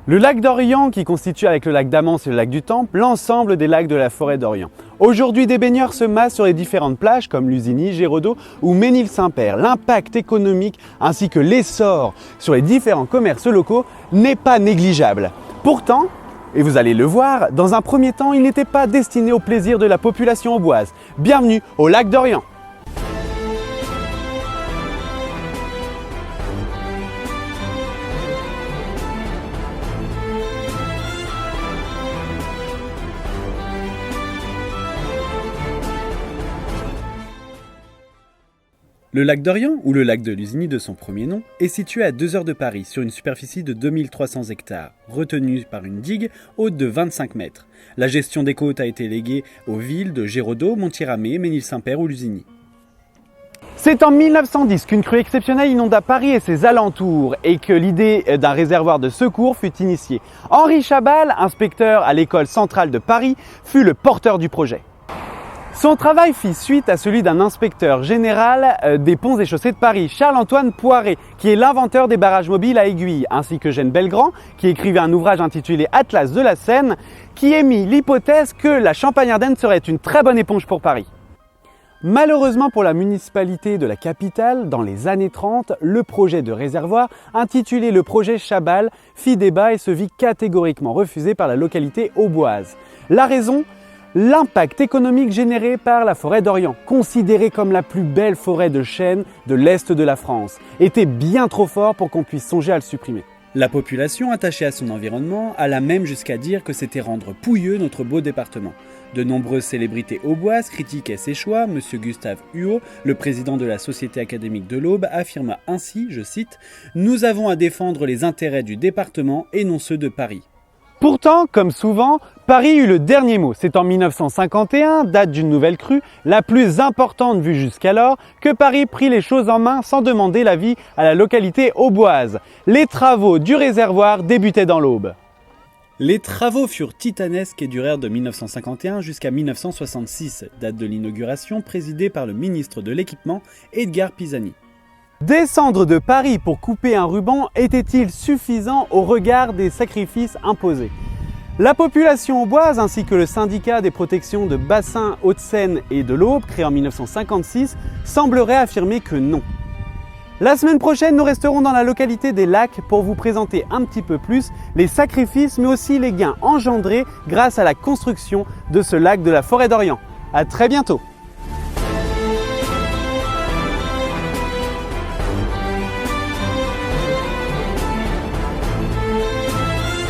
Le lac d'Orient qui constitue avec le lac d'Amance et le lac du Temple l'ensemble des lacs de la forêt d'Orient. Aujourd'hui, des baigneurs se massent sur les différentes plages comme Lusigny, Géraudot ou Ménil-Saint-Père. L'impact économique ainsi que l'essor sur les différents commerces locaux n'est pas négligeable. Pourtant, et vous allez le voir, dans un premier temps, il n'était pas destiné au plaisir de la population auboise. Bienvenue au lac d'Orient. Le lac d'Orient, ou le lac de Lusigny de son premier nom, est situé à 2 heures de Paris, sur une superficie de 2300 hectares, retenue par une digue haute de 25 mètres. La gestion des côtes a été léguée aux villes de Géraudot, Montier-Ramée, Ménil-Saint-Père ou Lusigny. C'est en 1910 qu'une crue exceptionnelle inonda Paris et ses alentours et que l'idée d'un réservoir de secours fut initiée. Henri Chabal, inspecteur à l'école centrale de Paris, fut le porteur du projet. Son travail fit suite à celui d'un inspecteur général des ponts et chaussées de Paris, Charles-Antoine Poiré, qui est l'inventeur des barrages mobiles à aiguilles, ainsi que Eugène Belgrand, qui écrivait un ouvrage intitulé Atlas de la Seine, qui émit l'hypothèse que la Champagne-Ardenne serait une très bonne éponge pour Paris. Malheureusement pour la municipalité de la capitale, dans les années 30, le projet de réservoir, intitulé le projet Chabal, fit débat et se vit catégoriquement refusé par la localité auboise. La raison ? L'impact économique généré par la forêt d'Orient, considérée comme la plus belle forêt de chênes de l'Est de la France, était bien trop fort pour qu'on puisse songer à le supprimer. La population, attachée à son environnement, alla même jusqu'à dire que c'était rendre pouilleux notre beau département. De nombreuses célébrités auboises critiquaient ces choix. Monsieur Gustave Huot, le président de la Société académique de l'Aube, affirma ainsi, je cite, « Nous avons à défendre les intérêts du département et non ceux de Paris ». Pourtant, comme souvent, Paris eut le dernier mot. C'est en 1951, date d'une nouvelle crue, la plus importante vue jusqu'alors, que Paris prit les choses en main sans demander l'avis à la localité auboise. Les travaux du réservoir débutaient dans l'Aube. Les travaux furent titanesques et durèrent de 1951 jusqu'à 1966, date de l'inauguration présidée par le ministre de l'Équipement, Edgar Pisani. Descendre de Paris pour couper un ruban était-il suffisant au regard des sacrifices imposés ? La population auboise ainsi que le syndicat des protections de bassins Hauts-de-Seine et de l'Aube, créé en 1956, sembleraient affirmer que non. La semaine prochaine, nous resterons dans la localité des Lacs pour vous présenter un petit peu plus les sacrifices mais aussi les gains engendrés grâce à la construction de ce lac de la forêt d'Orient. À très bientôt!